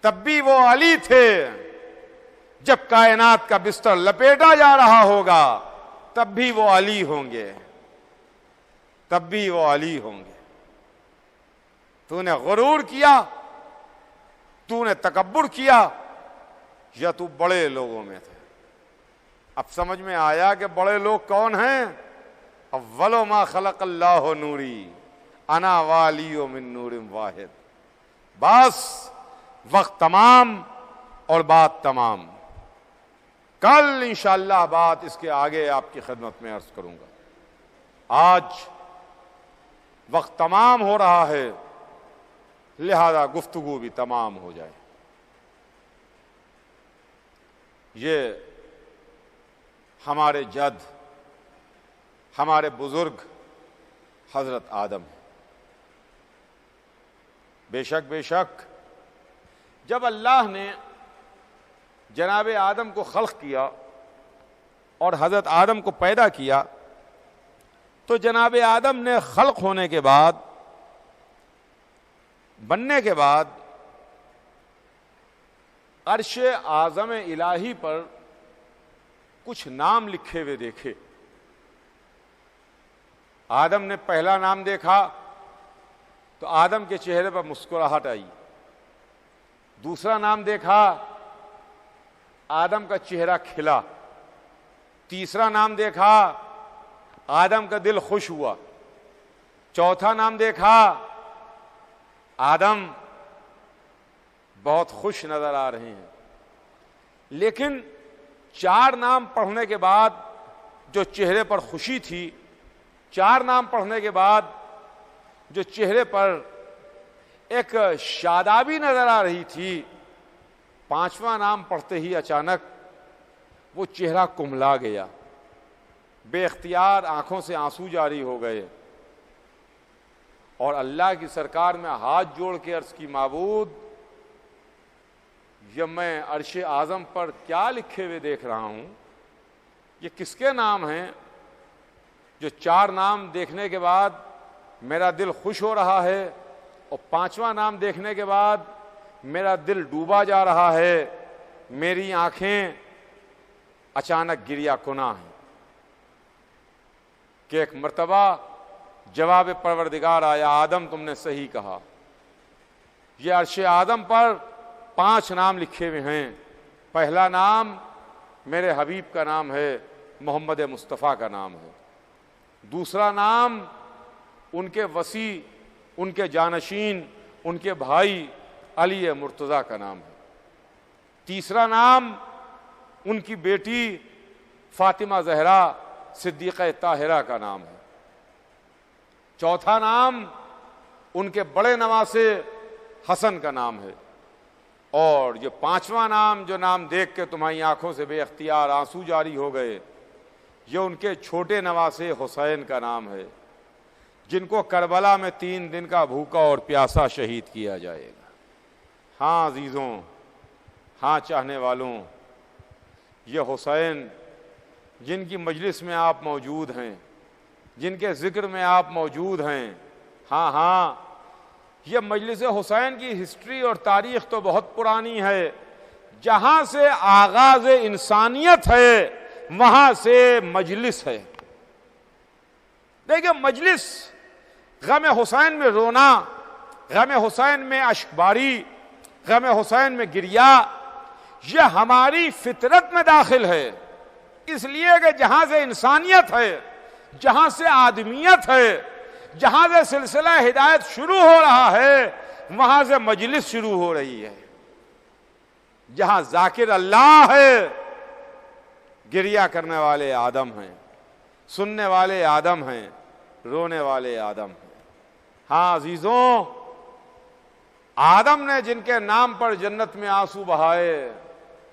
تب بھی وہ علی تھے, جب کائنات کا بستر لپیٹا جا رہا ہوگا تب بھی وہ علی ہوں گے, تب بھی وہ علی ہوں گے. تو نے غرور کیا, تو نے تکبر کیا, یا تو بڑے لوگوں میں تھے؟ اب سمجھ میں آیا کہ بڑے لوگ کون ہیں؟ اول ما خلق اللہ نوری انا والی من نور واحد. بس وقت تمام اور بات تمام. کل انشاءاللہ بات اس کے آگے آپ کی خدمت میں عرض کروں گا. آج وقت تمام ہو رہا ہے, لہذا گفتگو بھی تمام ہو جائے. یہ ہمارے جد, ہمارے بزرگ حضرت آدم ہیں. بے شک جب اللہ نے جناب آدم کو خلق کیا اور حضرت آدم کو پیدا کیا, تو جناب آدم نے خلق ہونے کے بعد, بننے کے بعد, عرش اعظم الہی پر کچھ نام لکھے ہوئے دیکھے. آدم نے پہلا نام دیکھا تو آدم کے چہرے پر مسکراہٹ آئی. دوسرا نام دیکھا, آدم کا چہرہ کھلا. تیسرا نام دیکھا, آدم کا دل خوش ہوا. چوتھا نام دیکھا, آدم بہت خوش نظر آ رہے ہیں. لیکن 4 نام پڑھنے کے بعد جو چہرے پر خوشی تھی, 4 نام پڑھنے کے بعد جو چہرے پر ایک شادابی نظر آ رہی تھی, 5واں نام پڑھتے ہی اچانک وہ چہرہ کملا گیا. بے اختیار آنکھوں سے آنسو جاری ہو گئے, اور اللہ کی سرکار میں ہاتھ جوڑ کے عرض کی, معبود یہ میں عرش اعظم پر کیا لکھے ہوئے دیکھ رہا ہوں؟ یہ کس کے نام ہیں جو 4 نام دیکھنے کے بعد میرا دل خوش ہو رہا ہے, اور 5واں نام دیکھنے کے بعد میرا دل ڈوبا جا رہا ہے, میری آنکھیں اچانک گریا کنا ہیں. کہ ایک مرتبہ جواب پروردگار آیا, آدم تم نے صحیح کہا, یہ عرش آدم پر 5 نام لکھے ہوئے ہیں. پہلا نام میرے حبیب کا نام ہے, محمد مصطفیٰ کا نام ہے. دوسرا نام ان کے وصی, ان کے جانشین, ان کے بھائی علی مرتضیٰ کا نام ہے. تیسرا نام ان کی بیٹی فاطمہ زہرا صدیقہ طاہرہ کا نام ہے. چوتھا نام ان کے بڑے نواسے حسن کا نام ہے. اور یہ پانچواں نام جو نام دیکھ کے تمہاری آنکھوں سے بے اختیار آنسو جاری ہو گئے، یہ ان کے چھوٹے نواسے حسین کا نام ہے، جن کو کربلا میں 3 دن کا بھوکا اور پیاسا شہید کیا جائے گا۔ ہاں عزیزوں، ہاں چاہنے والوں، یہ حسین جن کی مجلس میں آپ موجود ہیں، جن کے ذکر میں آپ موجود ہیں، ہاں یہ مجلس حسین کی ہسٹری اور تاریخ تو بہت پرانی ہے۔ جہاں سے آغاز انسانیت ہے وہاں سے مجلس ہے۔ دیکھیں، مجلس، غم حسین میں رونا، غم حسین میں اشک باری، غم حسین میں گریا، یہ ہماری فطرت میں داخل ہے، اس لیے کہ جہاں سے انسانیت ہے، جہاں سے آدمیت ہے، جہاں سے سلسلہ ہدایت شروع ہو رہا ہے، وہاں سے مجلس شروع ہو رہی ہے۔ جہاں ذاکر اللہ ہے، گریہ کرنے والے آدم ہیں، سننے والے آدم ہیں، رونے والے آدم ہیں۔ ہاں عزیزوں، آدم نے جن کے نام پر جنت میں آنسو بہائے،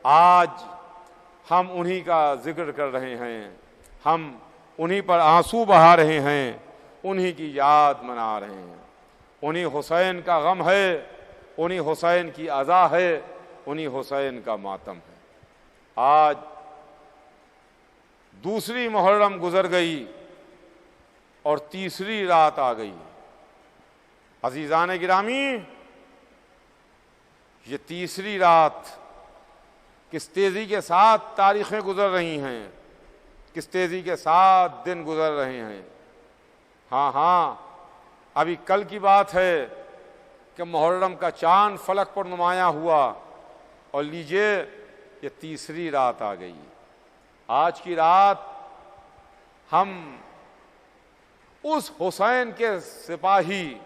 آج ہم انہی کا ذکر کر رہے ہیں، ہم انہی پر آنسو بہا رہے ہیں، انہی کی یاد منا رہے ہیں۔ انہی حسین کا غم ہے، انہی حسین کی عزا ہے، انہی حسین کا ماتم ہے۔ آج دوسری محرم گزر گئی اور تیسری رات آ گئی۔ عزیزان گرامی، یہ تیسری رات کس تیزی کے ساتھ تاریخیں گزر رہی ہیں، کس تیزی کے ساتھ دن گزر رہے ہیں۔ ہاں ابھی کل کی بات ہے کہ محرم کا چاند فلک پر نمایاں ہوا، اور لیجئے یہ تیسری رات آ گئی۔ آج کی رات ہم اس حسین کے سپاہی،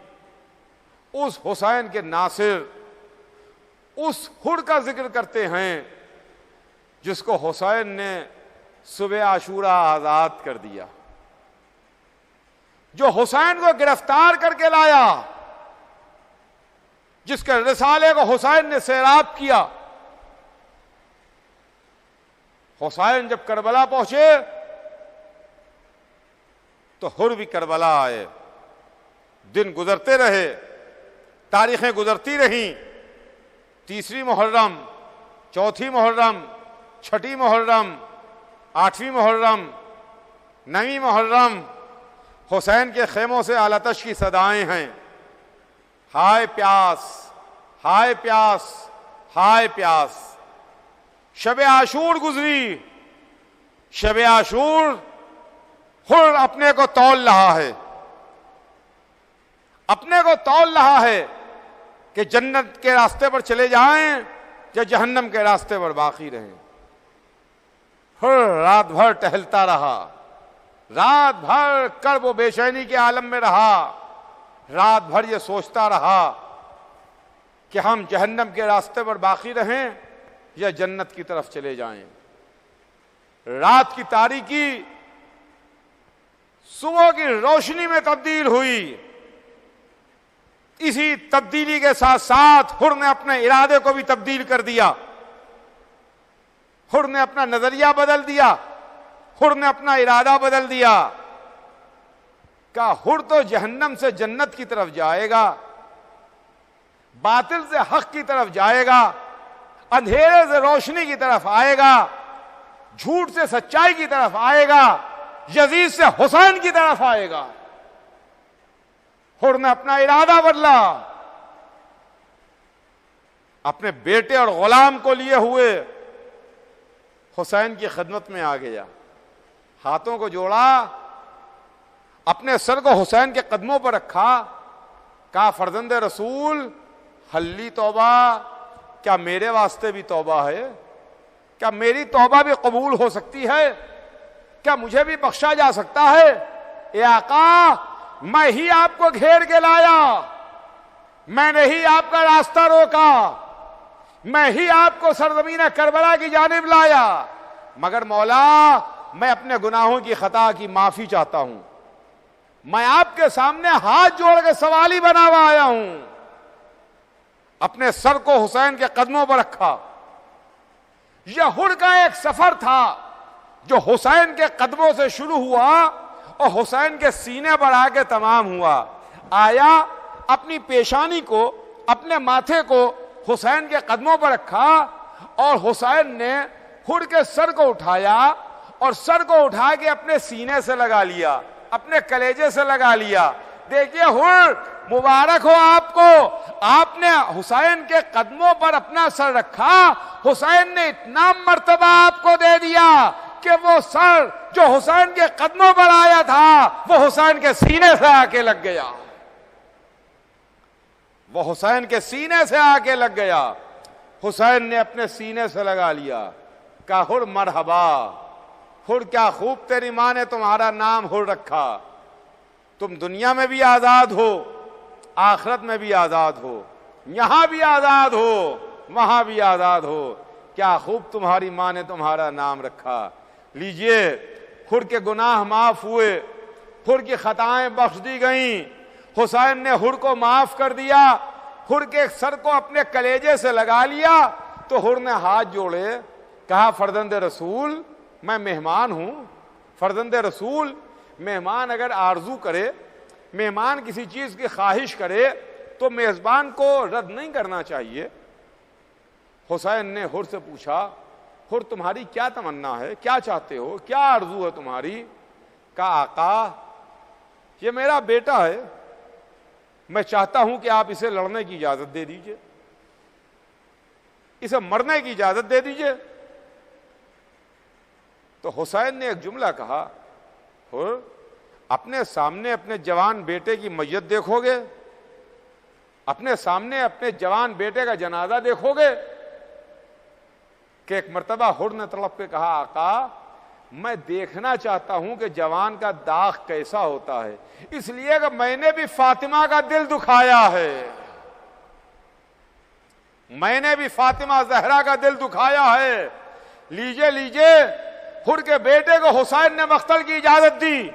اس حسین کے ناصر، اس حر کا ذکر کرتے ہیں جس کو حسین نے صبح عاشورہ آزاد کر دیا، جو حسین کو گرفتار کر کے لایا، جس کے رسالے کو حسین نے سیراب کیا۔ حسین جب کربلا پہنچے تو حر بھی کربلا آئے۔ دن گزرتے رہے، تاریخیں گزرتی رہیں، تیسری محرم، چوتھی محرم، چھٹی محرم، 8ویں محرم، 9ویں محرم، حسین کے خیموں سے آلتش کی صدائیں ہیں، ہائے پیاس، ہائے پیاس، ہائے پیاس۔ شب عاشور گزری، شب عاشور حر اپنے کو تول رہا ہے، اپنے کو تول رہا ہے کہ جنت کے راستے پر چلے جائیں یا جہنم کے راستے پر باقی رہیں۔ حر رات بھر ٹہلتا رہا، رات بھر کرب و بے چینی کے عالم میں رہا، رات بھر یہ سوچتا رہا کہ ہم جہنم کے راستے پر باقی رہیں یا جنت کی طرف چلے جائیں۔ رات کی تاریکی صبح کی روشنی میں تبدیل ہوئی۔ اسی تبدیلی کے ساتھ ساتھ حر نے اپنے ارادے کو بھی تبدیل کر دیا، حر نے اپنا نظریہ بدل دیا، حر نے اپنا ارادہ بدل دیا۔ کہا حر تو جہنم سے جنت کی طرف جائے گا، باطل سے حق کی طرف جائے گا، اندھیرے سے روشنی کی طرف آئے گا، جھوٹ سے سچائی کی طرف آئے گا، یزید سے حسین کی طرف آئے گا۔ حر نے اپنا ارادہ بدلا، اپنے بیٹے اور غلام کو لیے ہوئے حسین کی خدمت میں آ گیا، ہاتھوں کو جوڑا، اپنے سر کو حسین کے قدموں پر رکھا، کہا فرزند رسول حلی توبہ، کیا میرے واسطے بھی توبہ ہے؟ کیا میری توبہ بھی قبول ہو سکتی ہے؟ کیا مجھے بھی بخشا جا سکتا ہے؟ اے آقا، میں ہی آپ کو گھیر کے لایا، میں نے ہی آپ کا راستہ روکا، میں ہی آپ کو سرزمین کربلا کی جانب لایا، مگر مولا میں اپنے گناہوں کی خطا کی معافی چاہتا ہوں، میں آپ کے سامنے ہاتھ جوڑ کے سوالی بنا ہوا آیا ہوں، اپنے سر کو حسین کے قدموں پر رکھا. یہ ہر کا ایک سفر تھا جو حسین کے قدموں سے شروع ہوا اور حسین کے سینے پر آ کے تمام ہوا. آیا اپنی پیشانی کو, اپنے ماتھے کو حسین کے قدموں پر رکھا اور حسین نے ہر کے سر کو اٹھایا اور سر کو اٹھا کے اپنے سینے سے لگا لیا, اپنے کلیجے سے لگا لیا. دیکھیے ہر, مبارک ہو آپ کو, آپ نے حسین کے قدموں پر اپنا سر رکھا. حسین نے اتنا مرتبہ آپ کو دے دیا کہ وہ سر جو حسین کے قدموں پر آیا تھا وہ حسین کے سینے سے آ کے لگ گیا, وہ حسین کے سینے سے آ کے لگ گیا. حسین نے اپنے سینے سے لگا لیا. کہا ہر مرحبا, ہر کیا خوب تیری ماں نے تمہارا نام ہر رکھا. تم دنیا میں بھی آزاد ہو, آخرت میں بھی آزاد ہو, یہاں بھی آزاد ہو, وہاں بھی آزاد ہو. کیا خوب تمہاری ماں نے تمہارا نام رکھا. لیجئے, ہر کے گناہ معاف ہوئے, ہر کی خطائیں بخش دی گئیں. حسین نے ہر کو معاف کر دیا, ہر کے سر کو اپنے کلیجے سے لگا لیا. تو ہر نے ہاتھ جوڑے, کہا فرزند رسول میں مہمان ہوں. فرزند رسول, مہمان اگر آرزو کرے, مہمان کسی چیز کی خواہش کرے تو میزبان کو رد نہیں کرنا چاہیے. حسین نے ہر سے پوچھا, ہر تمہاری کیا تمنا ہے, کیا چاہتے ہو, کیا آرزو ہے تمہاری؟ کہا آقا یہ میرا بیٹا ہے, میں چاہتا ہوں کہ آپ اسے لڑنے کی اجازت دے دیجئے, اسے مرنے کی اجازت دے دیجئے. تو حسین نے ایک جملہ کہا, ہر اپنے سامنے اپنے جوان بیٹے کی میت دیکھو گے, اپنے سامنے اپنے جوان بیٹے کا جنازہ دیکھو گے؟ کہ ایک مرتبہ ہر نے تڑپ کے کہا آقا میں دیکھنا چاہتا ہوں کہ جوان کا داغ کیسا ہوتا ہے, اس لیے کہ میں نے بھی فاطمہ کا دل دکھایا ہے, میں نے بھی فاطمہ زہرا کا دل دکھایا ہے. لیجئے لیجئے, ہر کے بیٹے کو حسین نے مقتل کی اجازت دی.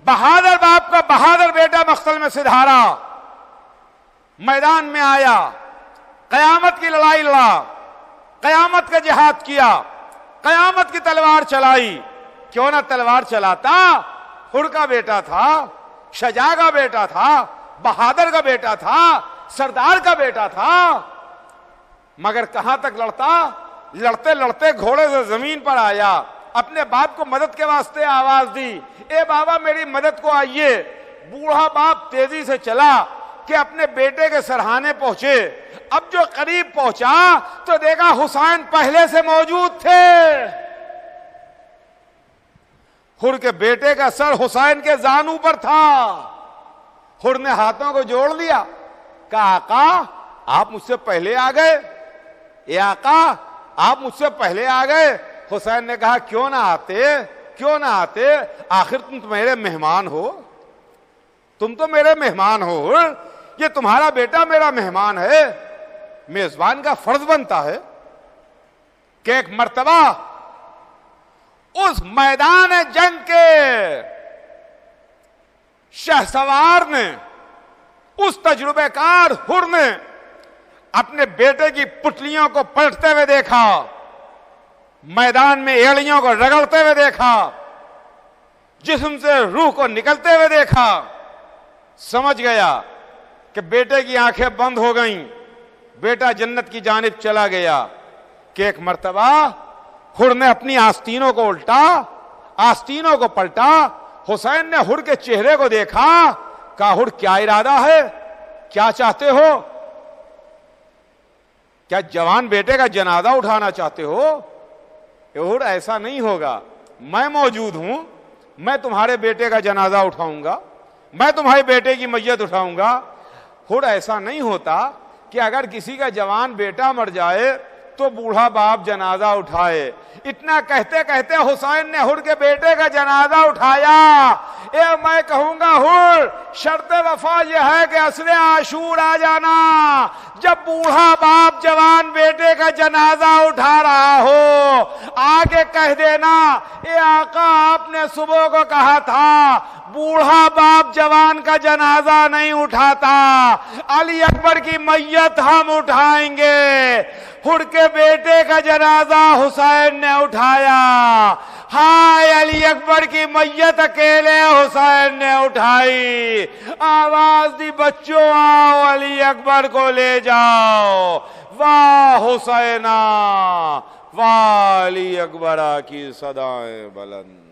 بہادر باپ کا بہادر بیٹا مقتل میں سدھارا, میدان میں آیا, قیامت کی لڑائی لڑا, قیامت کا جہاد کیا, قیامت کی تلوار چلائی. کیوں نہ تلوار چلاتا, ہر کا بیٹا تھا, شجاع کا بیٹا تھا, بہادر کا بیٹا تھا, سردار کا بیٹا تھا. مگر کہاں تک لڑتا, لڑتے لڑتے گھوڑے سے زمین پر آیا, اپنے باپ کو مدد کے واسطے آواز دی, اے بابا میری مدد کو آئیے. بوڑھا باپ تیزی سے چلا کہ اپنے بیٹے کے سرہانے پہنچے. اب جو قریب پہنچا تو دیکھا حسین پہلے سے موجود تھے. ہر کے بیٹے کا سر حسین کے زانو پر تھا. ہر نے ہاتھوں کو جوڑ لیا, کہا آقا آپ مجھ سے پہلے آ گئے, اے آقا آپ مجھ سے پہلے آ گئے. حسین نے کہا کیوں نہ آتے, کیوں نہ آتے, آخر تم تو میرے مہمان ہو, تم تو میرے مہمان ہو, یہ تمہارا بیٹا میرا مہمان ہے. میزبان کا فرض بنتا ہے کہ ایک مرتبہ اس میدان جنگ کے شہسوار نے, اس تجربے کار ہر نے اپنے بیٹے کی پٹلیوں کو پلٹتے ہوئے دیکھا, میدان میں ایڑیوں کو رگڑتے ہوئے دیکھا, جسم سے روح کو نکلتے ہوئے دیکھا. سمجھ گیا کہ بیٹے کی آنکھیں بند ہو گئیں, بیٹا جنت کی جانب چلا گیا. کہ ایک مرتبہ ہر نے اپنی آستینوں کو الٹا, آستینوں کو پلٹا. حسین نے ہر کے چہرے کو دیکھا, کہا ہر کیا ارادہ ہے, کیا چاہتے ہو, کیا جوان بیٹے کا جنازہ اٹھانا چاہتے ہو؟ ہر ایسا نہیں ہوگا, میں موجود ہوں, میں تمہارے بیٹے کا جنازہ اٹھاؤں گا, میں تمہارے بیٹے کی میت اٹھاؤں گا. ہر ایسا نہیں ہوتا کہ اگر کسی کا جوان بیٹا مر جائے تو بوڑھا باپ جنازہ اٹھائے۔ اتنا کہتے کہتے حسین نے ہر کے بیٹے کا جنازہ اٹھایا۔ میں کہوں گا ہر، شرط وفا یہ ہے کہ عصر عاشور آ جانا، جب بوڑھا باپ جوان بیٹے کا جنازہ اٹھا رہا ہو، آگے کہہ دینا اے آقا آپ نے صبح کو کہا تھا بوڑھا باپ جوان کا جنازہ نہیں اٹھاتا، علی اکبر کی میت ہم اٹھائیں گے۔ ہر کے بیٹے کا جنازہ حسین نے اٹھایا، ہائے علی اکبر کی میت اکیلے حسین نے اٹھائی۔ آواز دی بچوں آؤ علی اکبر کو لے جاؤ، واہ حسینہ واہ علی اکبر کی صدائیں بلند۔